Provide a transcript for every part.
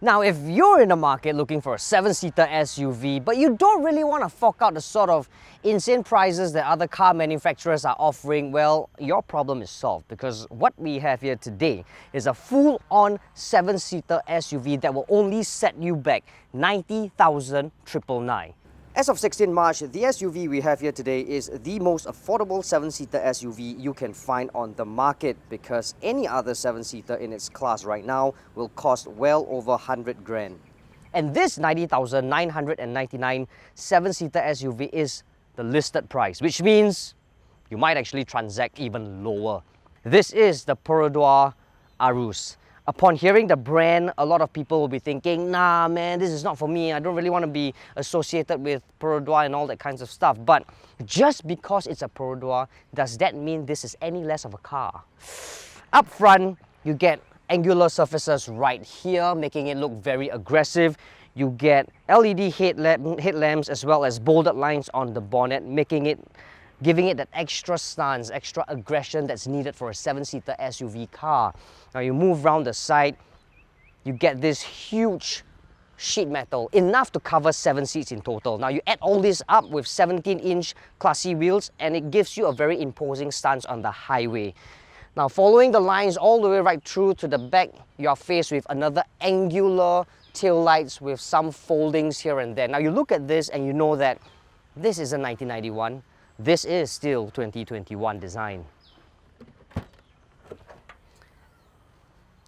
Now, if you're in the market looking for a 7-seater SUV, but you don't really want to fork out the sort of insane prices that other car manufacturers are offering, well, your problem is solved, because what we have here today is a full-on 7-seater SUV that will only set you back $90,999. As of 16 March, the SUV we have here today is the most affordable 7-seater SUV you can find on the market, because any other 7-seater in its class right now will cost well over 100 grand. And this 90,999 7-seater SUV is the listed price, which means you might actually transact even lower. This is the Perodua Aruz. Upon hearing the brand, a lot of people will be thinking, nah man, this is not for me. I don't really want to be associated with Perodua and all that kinds of stuff. But just because it's a Perodua, does that mean this is any less of a car? Up front, you get angular surfaces right here, making it look very aggressive. You get LED headlamps as well as bolded lines on the bonnet, giving it that extra stance, extra aggression that's needed for a 7-seater SUV car. Now you move around the side, you get this huge sheet metal, enough to cover 7 seats in total. Now you add all this up with 17-inch Class C wheels and it gives you a very imposing stance on the highway. Now following the lines all the way right through to the back, you are faced with another angular tail lights with some foldings here and there. Now you look at this and you know that this isn't 1991. This is still 2021 design.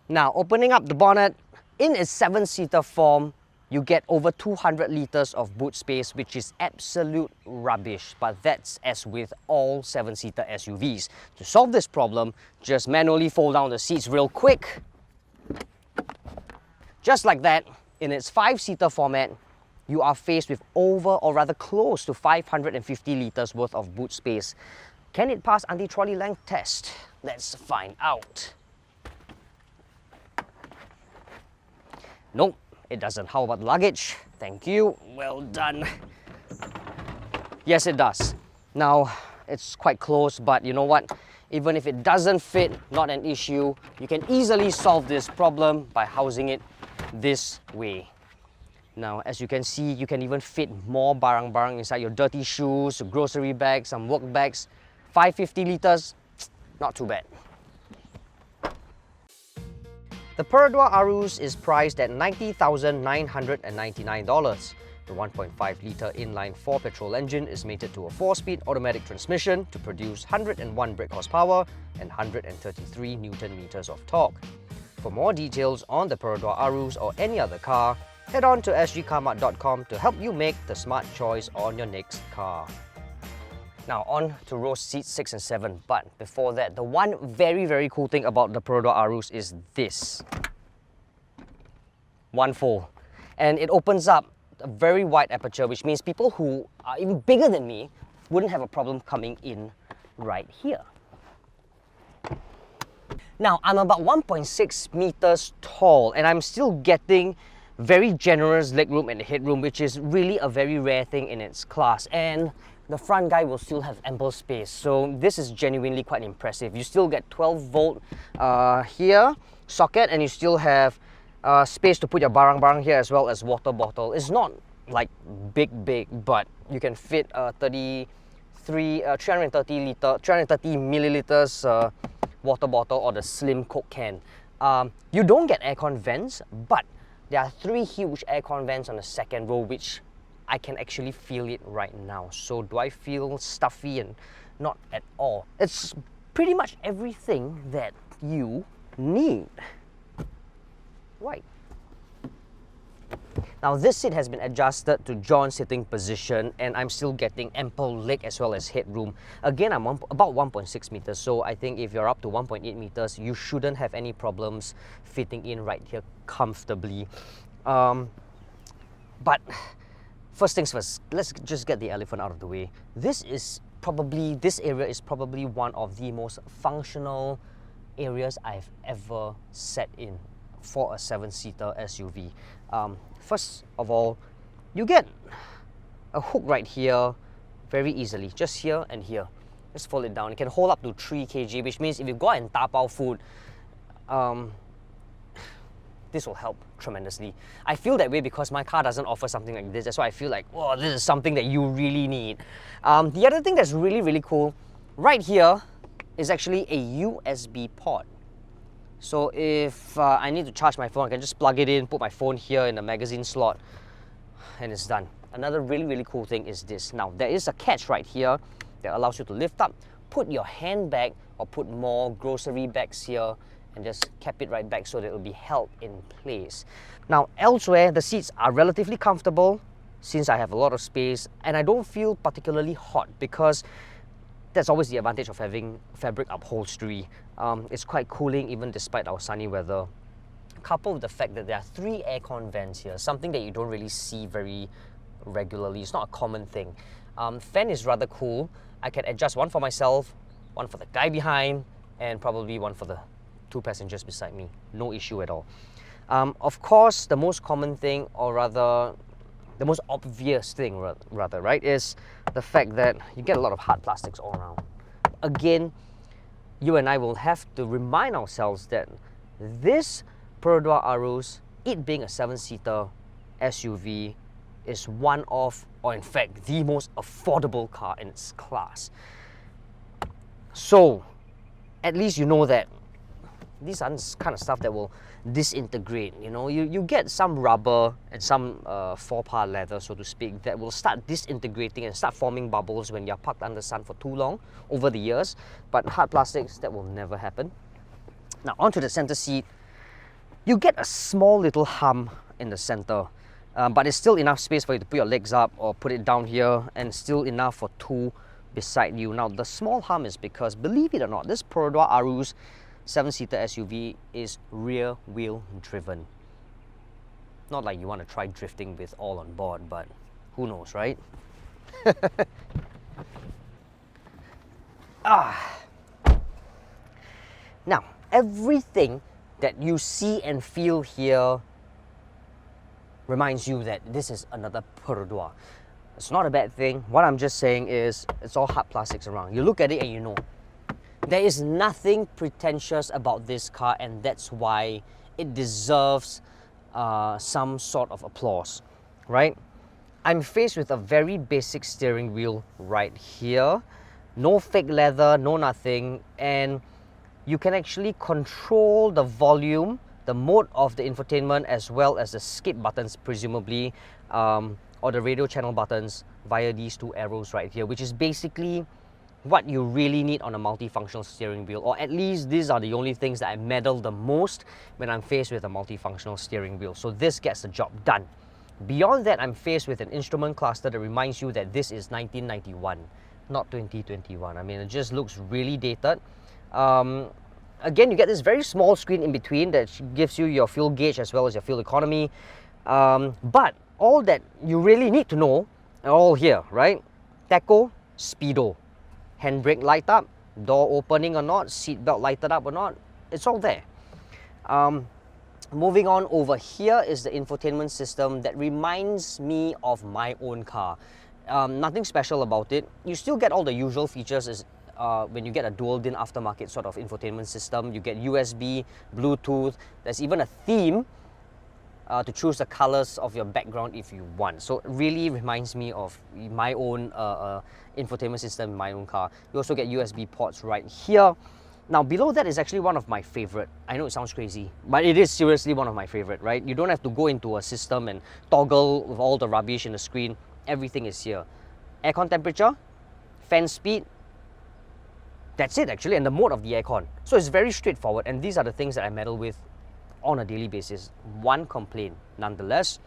Now, opening up the bonnet, in its 7-seater form, you get over 200 liters of boot space, which is absolute rubbish. But that's as with all 7-seater SUVs. To solve this problem, just manually fold down the seats real quick. Just like that, in its 5-seater format, you are faced with over, or rather close to 550 liters worth of boot space. Can it pass anti-trolley length test? Let's find out. Nope, it doesn't. How about luggage? Thank you, well done. Yes, it does. Now, it's quite close, but you know what? Even if it doesn't fit, not an issue. You can easily solve this problem by housing it this way. Now, as you can see, you can even fit more barang-barang inside your dirty shoes, grocery bags, some work bags. 550 liters, not too bad. The Perodua Aruz is priced at $90,999. The 1.5-litre inline-4 petrol engine is mated to a 4-speed automatic transmission to produce 101 brake horsepower and 133 Newton-meters of torque. For more details on the Perodua Aruz or any other car, head on to sgCarMart.com to help you make the smart choice on your next car. Now on to row seats 6 and 7, but before that, the one very cool thing about the Perodua Aruz is this. One fold. And it opens up a very wide aperture, which means people who are even bigger than me wouldn't have a problem coming in right here. Now, I'm about 1.6 meters tall and I'm still getting very generous legroom and headroom, which is really a very rare thing in its class. And the front guy will still have ample space. So this is genuinely quite impressive. You still get 12-volt here, socket, and you still have space to put your barang-barang here as well as water bottle. It's not like big, but you can fit 330 milliliters water bottle or the slim Coke can. You don't get aircon vents, but there are 3 huge aircon vents on the second row, which I can actually feel it right now. So do I feel stuffy? And not at all. It's pretty much everything that you need. Right. Now this seat has been adjusted to John's sitting position and I'm still getting ample leg as well as headroom. Again, I'm about 1.6 meters, so I think if you're up to 1.8 meters, you shouldn't have any problems fitting in right here comfortably. But first things first, let's just get the elephant out of the way. This area is probably one of the most functional areas I've ever sat in for a 7-seater SUV. First of all, you get a hook right here very easily, just here and here. Just fold it down. It can hold up to 3 kg, which means if you go out and tapao food, this will help tremendously. I feel that way because my car doesn't offer something like this. That's why I feel like, oh, this is something that you really need. The other thing that's really, really cool, right here is actually a USB port. So if I need to charge my phone, I can just plug it in, put my phone here in the magazine slot, and it's done. Another really, really cool thing is this. Now, there is a catch right here that allows you to lift up, put your handbag or put more grocery bags here, and just cap it right back so that it will be held in place. Now, elsewhere, the seats are relatively comfortable since I have a lot of space, and I don't feel particularly hot because that's always the advantage of having fabric upholstery. It's quite cooling even despite our sunny weather. Coupled with the fact that there are 3 aircon vents here, something that you don't really see very regularly. It's not a common thing. Fan is rather cool. I can adjust one for myself, one for the guy behind, and probably one for the 2 passengers beside me. No issue at all. Of course, the most common thing, or rather the most obvious thing rather, right, is the fact that you get a lot of hard plastics all around. Again, you and I will have to remind ourselves that this Perodua Aruz, it being a 7-seater SUV, is one of, or in fact, the most affordable car in its class. So, at least you know that these are the kind of stuff that will disintegrate. You know, you get some rubber and some faux-pas leather, so to speak, that will start disintegrating and start forming bubbles when you're parked under the sun for too long over the years. But hard plastics, that will never happen. Now, onto the center seat. You get a small little hum in the center, but it's still enough space for you to put your legs up or put it down here, and still enough for 2 beside you. Now, the small hum is because, believe it or not, this Perodua Aruz 7-seater SUV is rear wheel driven. Not like you want to try drifting with all on board, but who knows, right? Now, everything that you see and feel here reminds you that this is another Perodua. It's not a bad thing. What I'm just saying is it's all hard plastics around. You look at it and you know. There is nothing pretentious about this car, and that's why it deserves some sort of applause, right? I'm faced with a very basic steering wheel right here. No fake leather, no nothing, and you can actually control the volume, the mode of the infotainment, as well as the skip buttons, presumably, or the radio channel buttons via these 2 arrows right here, which is basically what you really need on a multifunctional steering wheel, or at least these are the only things that I meddle the most when I'm faced with a multifunctional steering wheel. So this gets the job done. Beyond that, I'm faced with an instrument cluster that reminds you that this is 1991, not 2021. I mean, it just looks really dated. Again, you get this very small screen in between that gives you your fuel gauge as well as your fuel economy. But all that you really need to know are all here, right? Tacho, speedo. Handbrake light up, door opening or not, seat belt lighted up or not, it's all there. Moving on, over here is the infotainment system that reminds me of my own car. Nothing special about it. You still get all the usual features when you get a dual DIN aftermarket sort of infotainment system. You get USB, Bluetooth, there's even a theme to choose the colors of your background if you want. So it really reminds me of my own infotainment system in my own car. You also get USB ports right here. Now below that is actually one of my favorite. I know it sounds crazy, but it is seriously one of my favorite, right? You don't have to go into a system and toggle with all the rubbish in the screen. Everything is here. Aircon temperature, fan speed, that's it actually, and the mode of the aircon. So it's very straightforward, and these are the things that I meddle with on a daily basis. One complaint nonetheless.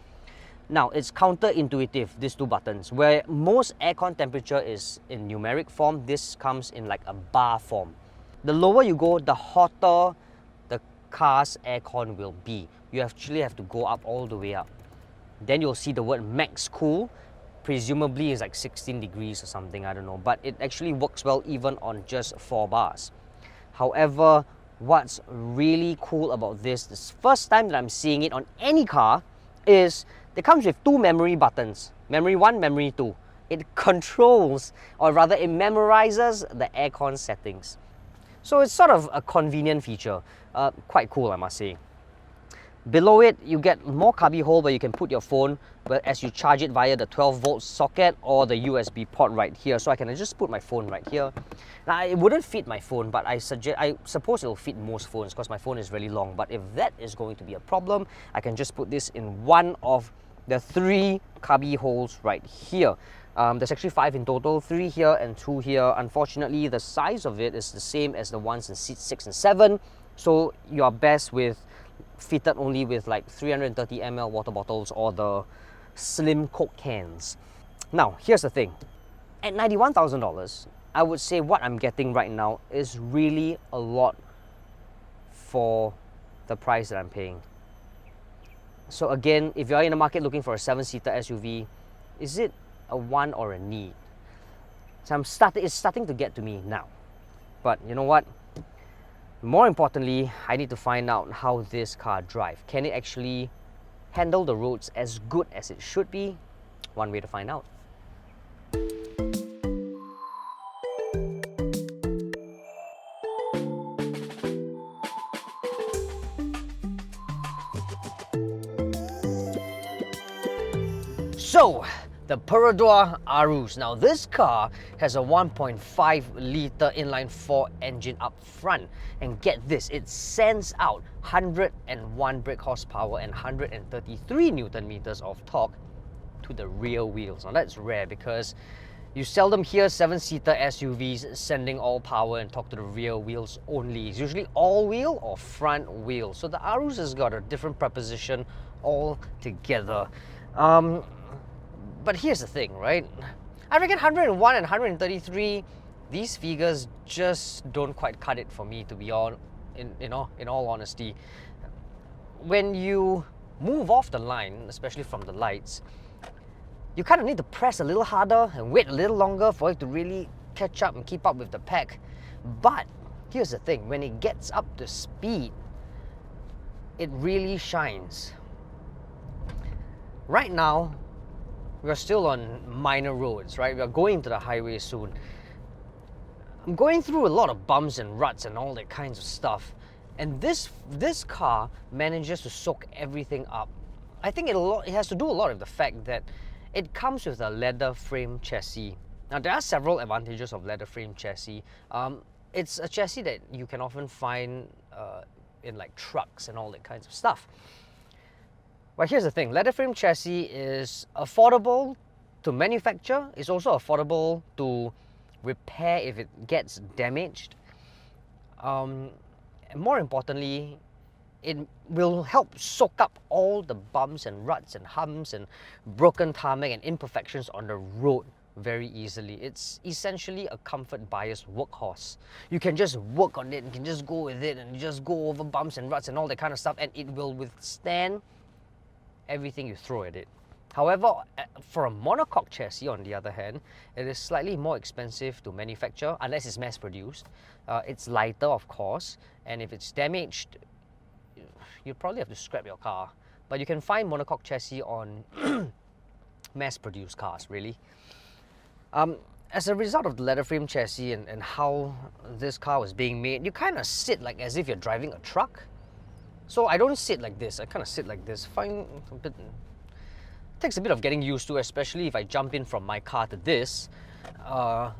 Now, it's counterintuitive, these 2 buttons. Where most aircon temperature is in numeric form, this comes in like a bar form. The lower you go, the hotter the car's aircon will be. You actually have to go up all the way up. Then you'll see the word max cool. Presumably is like 16 degrees or something, I don't know. But it actually works well even on just 4 bars. However, what's really cool about this first time that I'm seeing it on any car, is it comes with 2 memory buttons. Memory 1, memory 2. It controls, or rather it memorizes the aircon settings. So it's sort of a convenient feature. Quite cool, I must say. Below it, you get more cubby hole where you can put your phone as you charge it via the 12-volt socket or the USB port right here. So I can just put my phone right here. Now, it wouldn't fit my phone, but I suppose it'll fit most phones because my phone is really long. But if that is going to be a problem, I can just put this in one of the 3 cubby holes right here. There's actually 5 in total, 3 here and 2 here. Unfortunately, the size of it is the same as the ones in seat 6 and 7. So you are best with fitted only with like 330 ml water bottles or the slim Coke cans. Now, here's the thing. At $91,000, I would say what I'm getting right now is really a lot for the price that I'm paying. So again, if you're in the market looking for a 7-seater SUV, is it a want or a need? So it's starting to get to me now. But you know what? More importantly, I need to find out how this car drives. Can it actually handle the roads as good as it should be? One way to find out. So, the Perodua Aruz. Now this car has a 1.5 litre inline-4 engine up front, and get this, it sends out 101 brake horsepower and 133 Newton meters of torque to the rear wheels. Now that's rare because you seldom hear 7-seater SUVs sending all power and torque to the rear wheels only. It's usually all-wheel or front wheel. So the Aruz has got a different proposition altogether. But here's the thing, right? I reckon 101 and 133, these figures just don't quite cut it for me, to be in all honesty. When you move off the line, especially from the lights, you kind of need to press a little harder and wait a little longer for it to really catch up and keep up with the pack. But here's the thing, when it gets up to speed, it really shines. Right now, we're still on minor roads, right? We're going to the highway soon. I'm going through a lot of bumps and ruts and all that kinds of stuff. And this car manages to soak everything up. I think it has to do a lot with the fact that it comes with a leather frame chassis. Now, there are several advantages of leather frame chassis. It's a chassis that you can often find in like trucks and all that kinds of stuff. But here's the thing, leather frame chassis is affordable to manufacture. It's also affordable to repair if it gets damaged. And more importantly, it will help soak up all the bumps and ruts and humps and broken tarmac and imperfections on the road very easily. It's essentially a comfort bias workhorse. You can just work on it, you can just go with it and just go over bumps and ruts and all that kind of stuff, and it will withstand everything you throw at it. However, for a monocoque chassis, on the other hand, it is slightly more expensive to manufacture unless it's mass produced. It's lighter, of course, and if it's damaged, you probably have to scrap your car. But you can find monocoque chassis on mass produced cars, really. As a result of the leather frame chassis and how this car was being made, you kind of sit like as if you're driving a truck. So I don't sit like this, I kind of sit like this. It takes a bit of getting used to, especially if I jump in from my car to this. A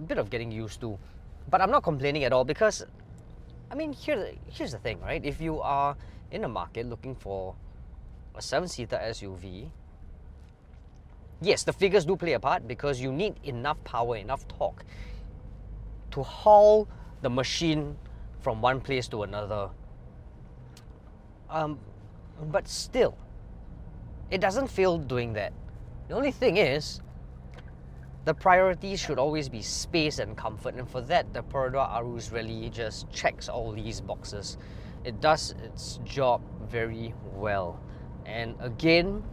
bit of getting used to. But I'm not complaining at all because, I mean, here's the thing, right? If you are in the market looking for a 7-seater SUV, yes, the figures do play a part because you need enough power, enough torque to haul the machine from one place to another. But still, it doesn't feel doing that. The only thing is, the priorities should always be space and comfort, and for that, the Perodua Aruz really just checks all these boxes. It does its job very well. And again,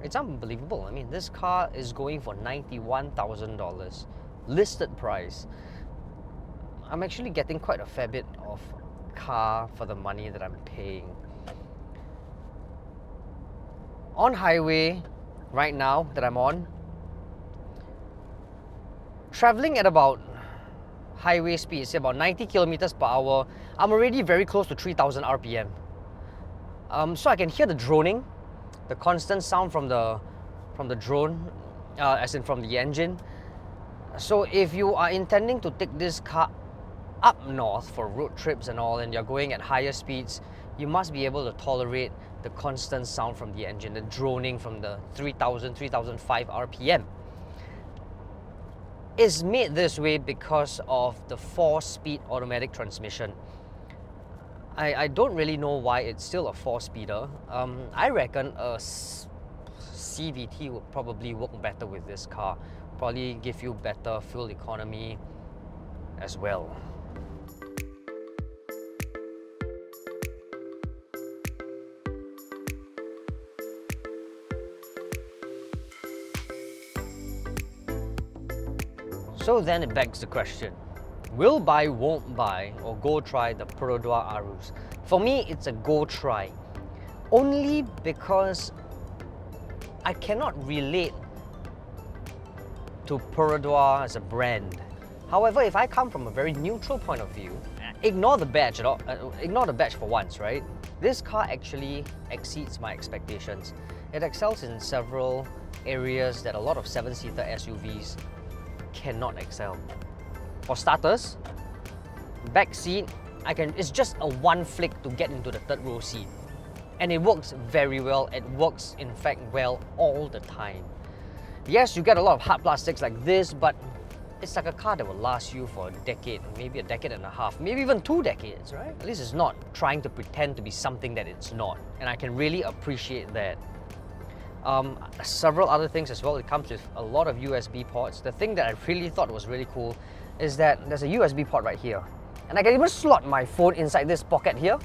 it's unbelievable. I mean, this car is going for $91,000, listed price. I'm actually getting quite a fair bit of car for the money that I'm paying. On highway right now that I'm on, traveling at about highway speed, say about 90 kilometers per hour, I'm already very close to 3,000 RPM. So I can hear the droning, the constant sound from the drone, as in from the engine. So if you are intending to take this car up north for road trips and all, and you're going at higher speeds, you must be able to tolerate the constant sound from the engine, the droning from the 3000, 3005 RPM. It's made this way because of the 4-speed automatic transmission. I don't really know why it's still a 4-speeder. I reckon a CVT would probably work better with this car. Probably give you better fuel economy as well. So then it begs the question, will buy, won't buy, or go try the Perodua Aruz? For me, it's a go try. Only because I cannot relate to Perodua as a brand. However, if I come from a very neutral point of view, ignore the badge for once, right? This car actually exceeds my expectations. It excels in several areas that a lot of 7-seater SUVs cannot excel. For starters, back seat, it's just a one flick to get into the third row seat. And it works very well. It works, in fact, well all the time. Yes, you get a lot of hard plastics like this, but it's like a car that will last you for a decade, maybe a decade and a half, maybe even 2 decades, right? At least it's not trying to pretend to be something that it's not. And I can really appreciate that. Several other things as well. It comes with a lot of USB ports. The thing that I really thought was really cool is that there's a USB port right here. And I can even slot my phone inside this pocket here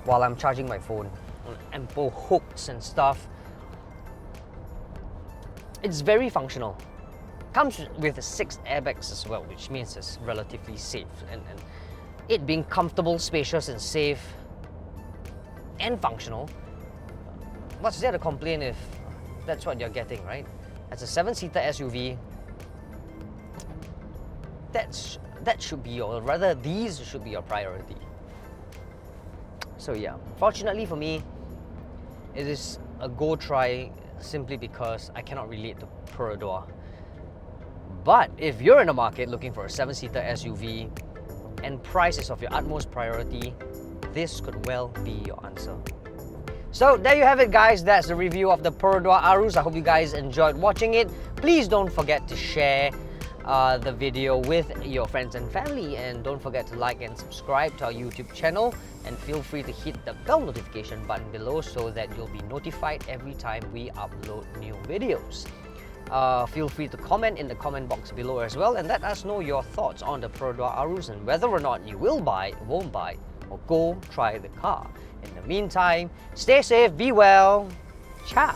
while I'm charging my phone. Ample hooks and stuff. It's very functional. Comes with 6 airbags as well, which means it's relatively safe. And it being comfortable, spacious and safe and functional, what's there to complain if that's what you're getting, right? As a 7-seater SUV, that should be your, rather these should be your priority. So yeah, fortunately for me, it is a go try simply because I cannot relate to Perodua. But if you're in the market looking for a 7-seater SUV and price is of your utmost priority, this could well be your answer. So there you have it, guys. That's the review of the Perodua Aruz. I hope you guys enjoyed watching it. Please don't forget to share the video with your friends and family, and don't forget to like and subscribe to our YouTube channel, and feel free to hit the bell notification button below so that you'll be notified every time we upload new videos. Feel free to comment in the comment box below as well, and let us know your thoughts on the Perodua Aruz and whether or not you will buy, won't buy, or go try the car. In the meantime, stay safe, be well, ciao!